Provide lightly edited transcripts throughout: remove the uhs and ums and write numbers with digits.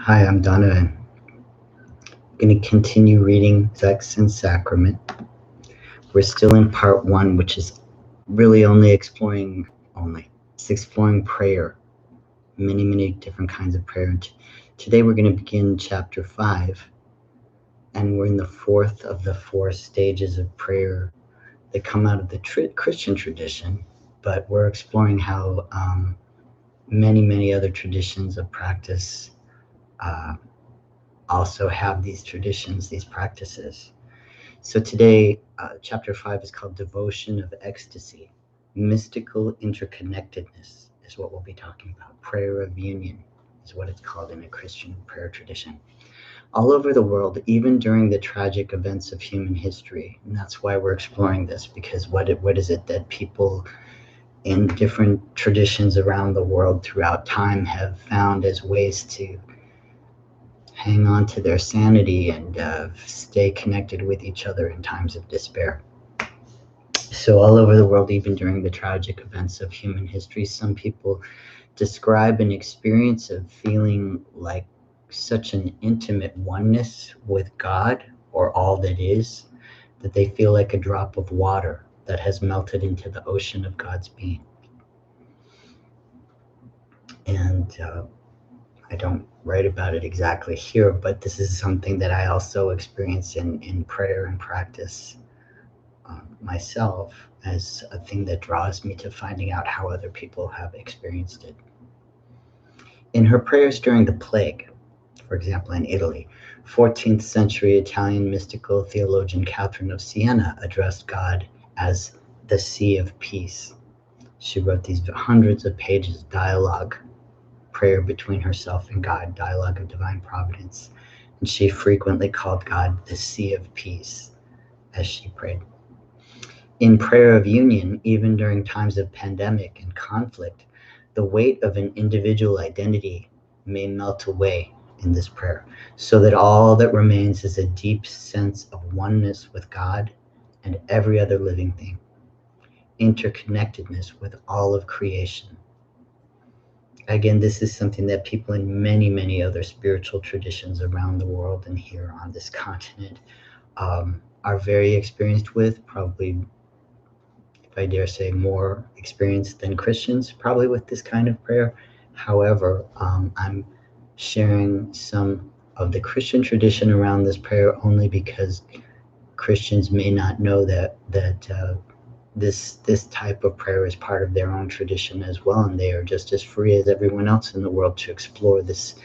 Hi, I'm Donna, and I'm going to continue reading Sex and Sacrament. We're still in part one, which is really exploring prayer, many different kinds of prayer. And today we're going to begin chapter 5, and we're in the fourth of the 4 stages of prayer that come out of the Christian tradition, but we're exploring how many other traditions of practice also have these traditions, these practices. So today, chapter 5 is called Devotion of Ecstasy. Mystical interconnectedness is what we'll be talking about. Prayer of union is what it's called in a Christian prayer tradition. All over the world, even during the tragic events of human history, and that's why we're exploring this, because what is it that people in different traditions around the world throughout time have found as ways to hang on to their sanity and stay connected with each other in times of despair. So all over the world, even during the tragic events of human history, some people describe an experience of feeling like such an intimate oneness with God or all that is, that they feel like a drop of water that has melted into the ocean of God's being. And I don't write about it exactly here, but this is something that I also experience in prayer and practice myself as a thing that draws me to finding out how other people have experienced it. In her prayers during the plague, for example, in Italy, 14th century Italian mystical theologian Catherine of Siena addressed God as the Sea of Peace. She wrote these hundreds of pages dialogue, prayer between herself and God, dialogue of divine providence. And she frequently called God the Sea of Peace as she prayed. In prayer of union, even during times of pandemic and conflict, the weight of an individual identity may melt away in this prayer, so that all that remains is a deep sense of oneness with God and every other living thing, interconnectedness with all of creation. Again, this is something that people in many other spiritual traditions around the world and here on this continent are very experienced with, probably, if I dare say, more experienced than Christians, probably with this kind of prayer. However, I'm sharing some of the Christian tradition around this prayer only because Christians may not know that this type of prayer is part of their own tradition as well, and they are just as free as everyone else in the world to explore this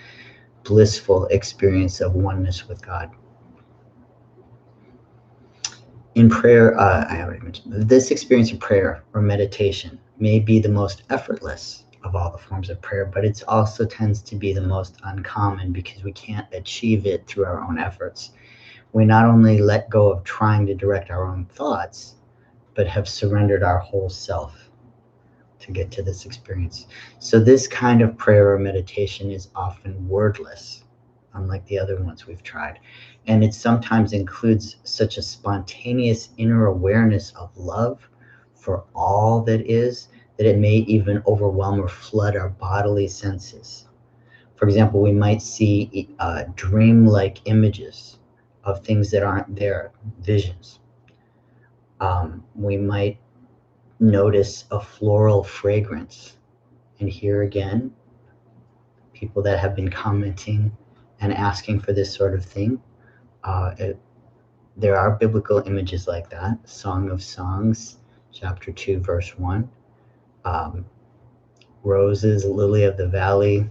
blissful experience of oneness with God. In prayer, I already mentioned, this experience of prayer or meditation may be the most effortless of all the forms of prayer, but it also tends to be the most uncommon because we can't achieve it through our own efforts. We not only let go of trying to direct our own thoughts, but have surrendered our whole self to get to this experience. So this kind of prayer or meditation is often wordless, unlike the other ones we've tried. And it sometimes includes such a spontaneous inner awareness of love for all that is, that it may even overwhelm or flood our bodily senses. For example, we might see dream-like images of things that aren't there, visions. We might notice a floral fragrance. And here again, people that have been commenting and asking for this sort of thing, there are biblical images like that. Song of Songs, chapter 2, verse 1. Roses, lily of the valley,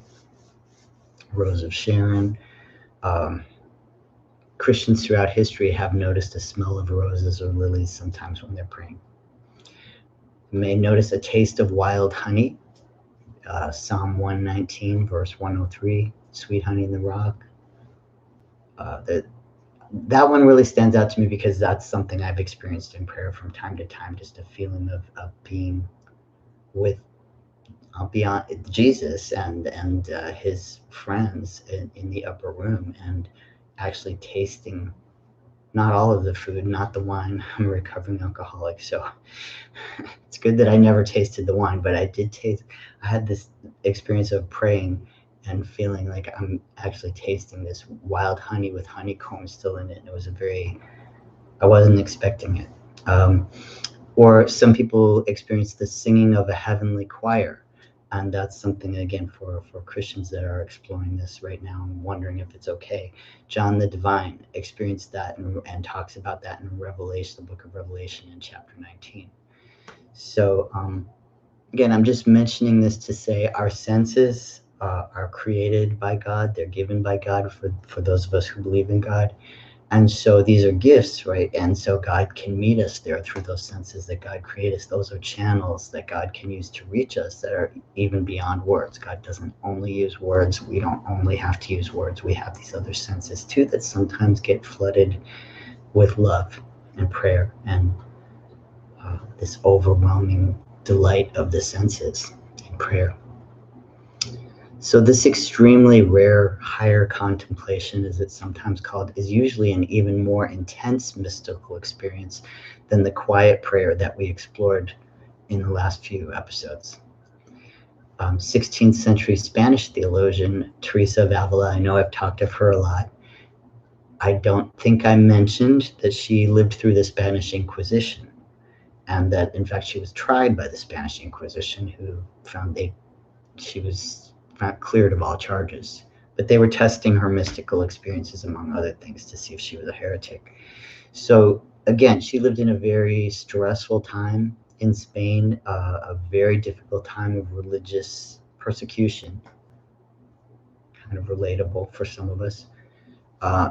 rose of Sharon. Christians throughout history have noticed a smell of roses or lilies sometimes when they're praying. You may notice a taste of wild honey, Psalm 119, verse 103, sweet honey in the rock. That one really stands out to me because that's something I've experienced in prayer from time to time, just a feeling of being with beyond Jesus and his friends in the upper room, and actually tasting not all of the food, not the wine. I'm a recovering alcoholic, so it's good that I never tasted the wine, but I had this experience of praying and feeling like I'm actually tasting this wild honey with honeycomb still in it. And it was I wasn't expecting it. Or some people experience the singing of a heavenly choir. And that's something, again, for Christians that are exploring this right now and wondering if it's okay. John the Divine experienced that and talks about that in Revelation, the book of Revelation in chapter 19. So, again, I'm just mentioning this to say our senses are created by God. They're given by God for those of us who believe in God. And so these are gifts, right? And so God can meet us there through those senses that God created us. Those are channels that God can use to reach us that are even beyond words. God doesn't only use words. We don't only have to use words. We have these other senses too that sometimes get flooded with love and prayer and this overwhelming delight of the senses in prayer. So this extremely rare higher contemplation, as it's sometimes called, is usually an even more intense mystical experience than the quiet prayer that we explored in the last few episodes. 16th century Spanish theologian Teresa of Avila, I know I've talked of her a lot. I don't think I mentioned that she lived through the Spanish Inquisition, and that in fact she was tried by the Spanish Inquisition, who found she was not cleared of all charges, but they were testing her mystical experiences, among other things, to see if she was a heretic. So again, she lived in a very stressful time in Spain, a very difficult time of religious persecution, kind of relatable for some of us.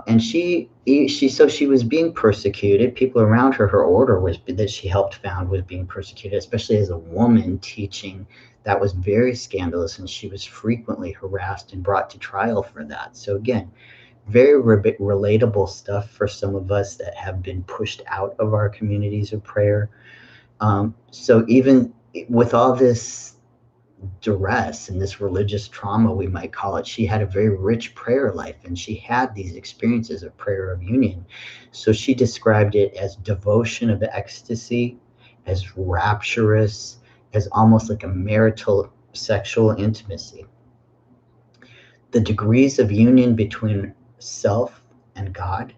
And she was being persecuted. People around her, her order that she helped found was being persecuted, especially as a woman teaching. That was very scandalous, and she was frequently harassed and brought to trial for that. So again, very relatable stuff for some of us that have been pushed out of our communities of prayer. So even with all this duress and this religious trauma, we might call it, she had a very rich prayer life, and she had these experiences of prayer of union. So she described it as devotion of ecstasy, as rapturous, as almost like a marital sexual intimacy. The degrees of union between self and God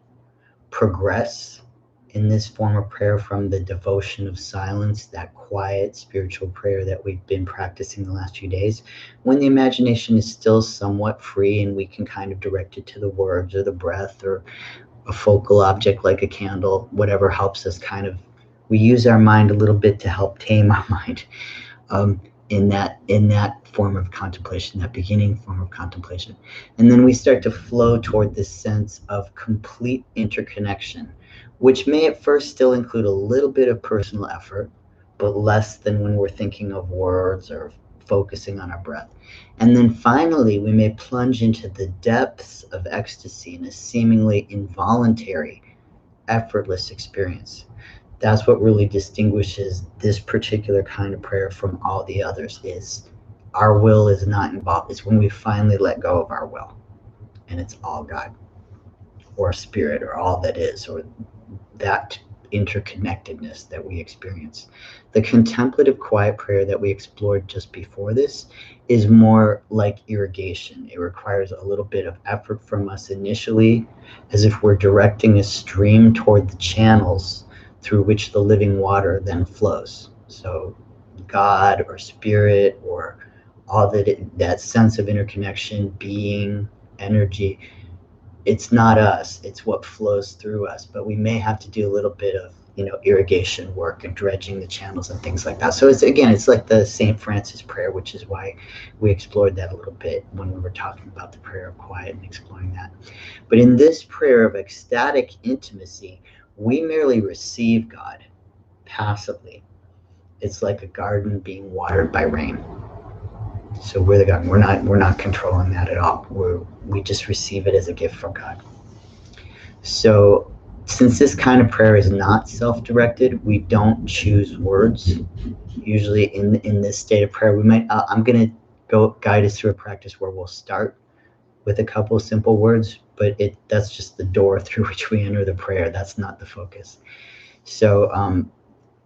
progress in this form of prayer from the devotion of silence, that quiet spiritual prayer that we've been practicing the last few days, when the imagination is still somewhat free and we can kind of direct it to the words or the breath or a focal object like a candle, whatever helps us we use our mind a little bit to help tame our mind in that form of contemplation, that beginning form of contemplation. And then we start to flow toward this sense of complete interconnection, which may at first still include a little bit of personal effort, but less than when we're thinking of words or focusing on our breath. And then finally, we may plunge into the depths of ecstasy in a seemingly involuntary, effortless experience. That's what really distinguishes this particular kind of prayer from all the others, is our will is not involved. It's when we finally let go of our will and it's all God or spirit or all that is, or that interconnectedness that we experience. The contemplative quiet prayer that we explored just before this is more like irrigation. It requires a little bit of effort from us initially, as if we're directing a stream toward the channels through which the living water then flows. So God or spirit or all that sense of interconnection, being, energy, it's not us, it's what flows through us. But we may have to do a little bit of irrigation work and dredging the channels and things like that. So it's like the St. Francis prayer, which is why we explored that a little bit when we were talking about the prayer of quiet and exploring that. But in this prayer of ecstatic intimacy, we merely receive God passively. It's like a garden being watered by rain. So we're the garden. We're not controlling that at all. We just receive it as a gift from God. So since this kind of prayer is not self-directed, we don't choose words. Usually in this state of prayer, I'm going to go guide us through a practice where we'll start with a couple of simple words, but that's just the door through which we enter the prayer. That's not the focus. So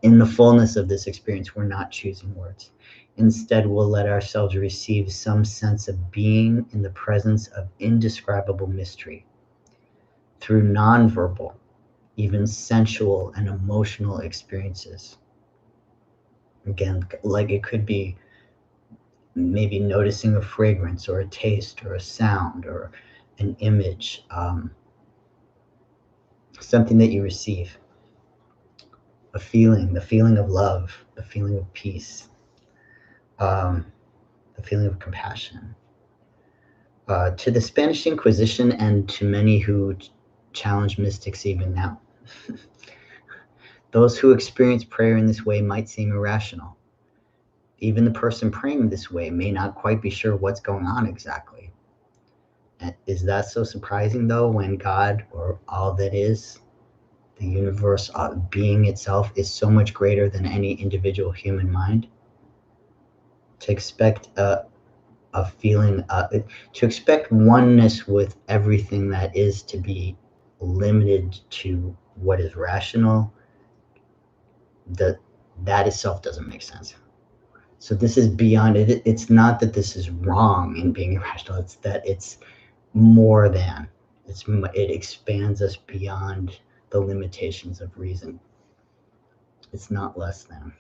in the fullness of this experience, we're not choosing words. Instead, we'll let ourselves receive some sense of being in the presence of indescribable mystery through nonverbal, even sensual and emotional experiences. Again, like it could be maybe noticing a fragrance or a taste or a sound or an image, something that you receive, a feeling, the feeling of love, the feeling of peace, the feeling of compassion. To the Spanish Inquisition and to many who challenge mystics even now, those who experience prayer in this way might seem irrational. Even the person praying this way may not quite be sure what's going on exactly. Is that so surprising, though, when God, or all that is, the universe, being itself, is so much greater than any individual human mind? To expect a feeling, to expect oneness with everything that is, to be limited to what is rational, that itself doesn't make sense. So this is beyond it. It's not that this is wrong in being irrational. It's that it's more than. It expands us beyond the limitations of reason. It's not less than.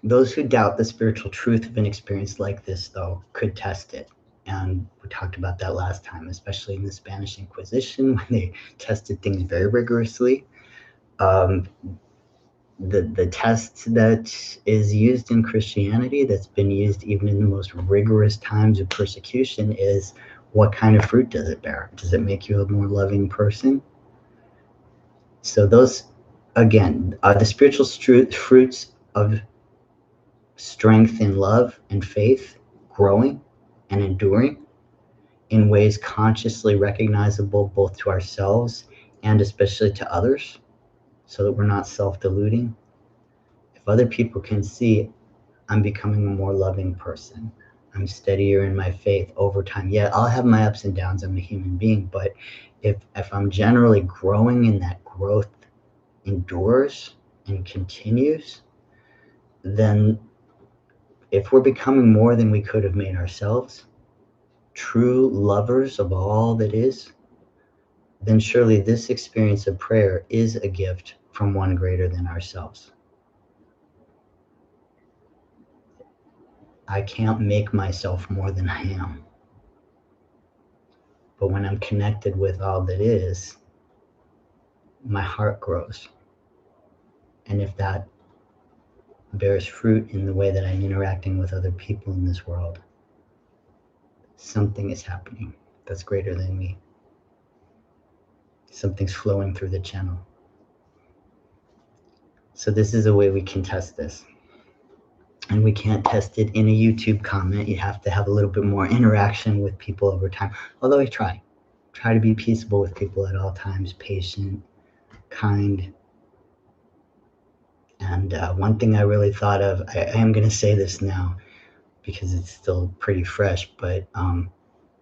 Those who doubt the spiritual truth of an experience like this, though, could test it. And we talked about that last time, especially in the Spanish Inquisition, when they tested things very rigorously. The test that is used in Christianity, that's been used even in the most rigorous times of persecution, is what kind of fruit does it bear? Does it make you a more loving person? So those, again, are the spiritual fruits of strength in love and faith, growing and enduring in ways consciously recognizable both to ourselves and especially to others, so that we're not self-deluding. If other people can see I'm becoming a more loving person, I'm steadier in my faith over time. Yeah, I'll have my ups and downs. I'm a human being, but if I'm generally growing and that growth endures and continues, then if we're becoming more than we could have made ourselves, true lovers of all that is, then surely this experience of prayer is a gift from one greater than ourselves. I can't make myself more than I am. But when I'm connected with all that is, my heart grows. And if that bears fruit in the way that I'm interacting with other people in this world, something is happening that's greater than me. Something's flowing through the channel. So this is a way we can test this. And we can't test it in a YouTube comment. You have to have a little bit more interaction with people over time. Although I try to be peaceable with people at all times, patient, kind. And one thing I really thought of, I am going to say this now because it's still pretty fresh, but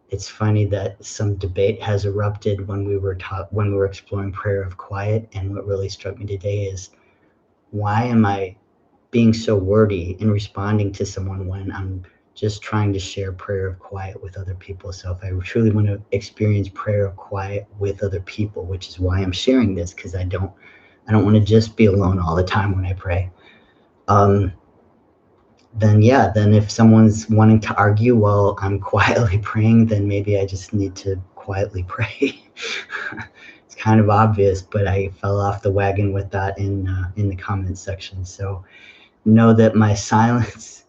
it's funny that some debate has erupted when we were exploring prayer of quiet. And what really struck me today is, why am I being so wordy in responding to someone when I'm just trying to share prayer of quiet with other people? So if I truly want to experience prayer of quiet with other people, which is why I'm sharing this, because I don't want to just be alone all the time when I pray. Then if someone's wanting to argue while I'm quietly praying, then maybe I just need to quietly pray. It's kind of obvious, but I fell off the wagon with that in the comments section. So know that my silence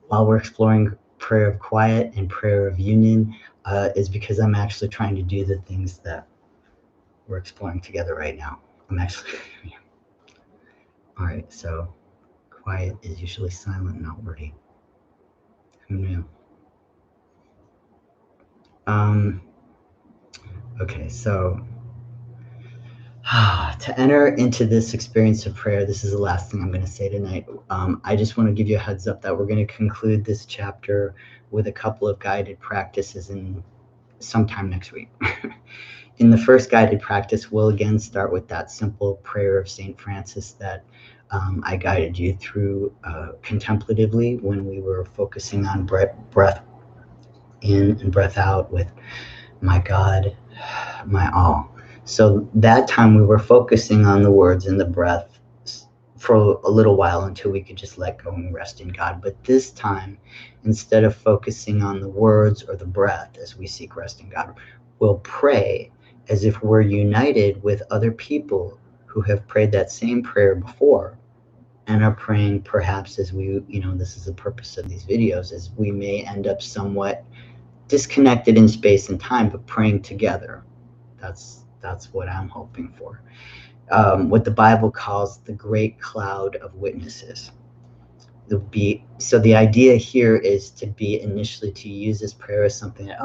while we're exploring prayer of quiet and prayer of union is because I'm actually trying to do the things that we're exploring together right now. All right, so quiet is usually silent, not wordy. Who knew? Okay, so to enter into this experience of prayer, this is the last thing I'm going to say tonight. I just want to give you a heads up that we're going to conclude this chapter with a couple of guided practices in sometime next week. in the first guided practice, we'll again start with that simple prayer of St. Francis that I guided you through contemplatively when we were focusing on breath in and breath out with my God, my all. So that time we were focusing on the words and the breath for a little while until we could just let go and rest in God. But this time, instead of focusing on the words or the breath as we seek rest in God, we'll pray as if we're united with other people who have prayed that same prayer before and are praying perhaps as we, this is the purpose of these videos, is we may end up somewhat disconnected in space and time, but praying together. That's what I'm hoping for. What the Bible calls the great cloud of witnesses. So the idea here is to be initially to use this prayer as something that,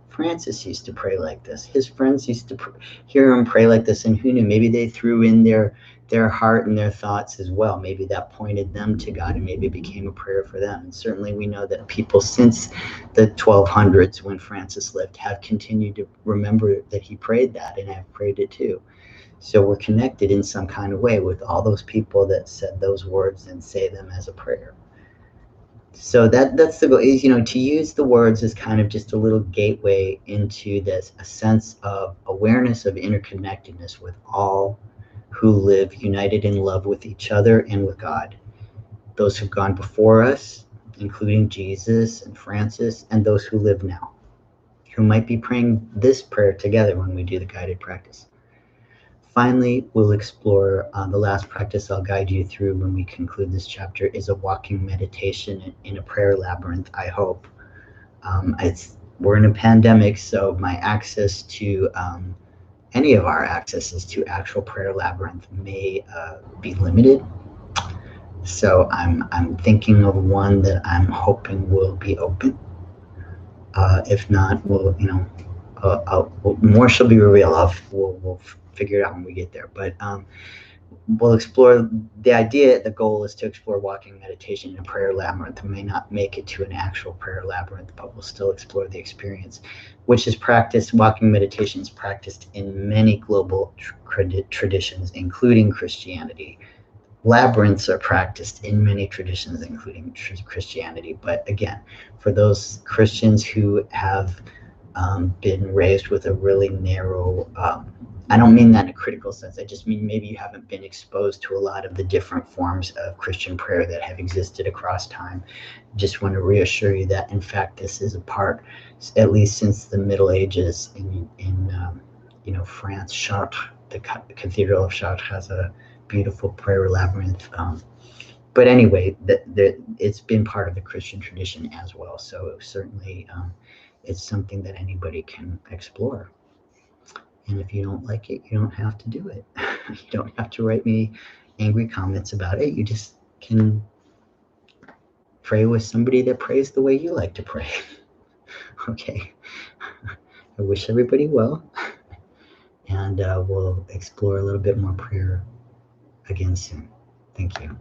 Francis used to pray like this. His friends used to hear him pray like this, and who knew? Maybe they threw in their heart and their thoughts as well. Maybe that pointed them to God, and maybe it became a prayer for them. And certainly we know that people since the 1200s, when Francis lived, have continued to remember that he prayed that, and have prayed it too. So we're connected in some kind of way with all those people that said those words and say them as a prayer. So that's the goal, is, to use the words as kind of just a little gateway into this, a sense of awareness of interconnectedness with all who live united in love with each other and with God. Those who've gone before us, including Jesus and Francis, and those who live now, who might be praying this prayer together when we do the guided practice. Finally, we'll explore the last practice I'll guide you through when we conclude this chapter is a walking meditation in a prayer labyrinth, I hope. We're in a pandemic, so my access to any of our accesses to actual prayer labyrinth may be limited. So I'm thinking of one that I'm hoping will be open. If not, we'll, more shall be revealed. We'll figure it out when we get there. But we'll explore the goal is to explore walking meditation in a prayer labyrinth. We may not make it to an actual prayer labyrinth, but we'll still explore the experience, which is practiced. Walking meditation is practiced in many global traditions, including Christianity. Labyrinths are practiced in many traditions, including Christianity. But again, for those Christians who have been raised with a really narrow, I don't mean that in a critical sense. I just mean maybe you haven't been exposed to a lot of the different forms of Christian prayer that have existed across time. Just want to reassure you that, in fact, this is a part, at least since the Middle Ages in France, Chartres, the Cathedral of Chartres has a beautiful prayer labyrinth. But anyway, it's been part of the Christian tradition as well. So certainly it's something that anybody can explore. And if you don't like it, you don't have to do it. You don't have to write me angry comments about it. You just can pray with somebody that prays the way you like to pray. Okay. I wish everybody well. And we'll explore a little bit more prayer again soon. Thank you.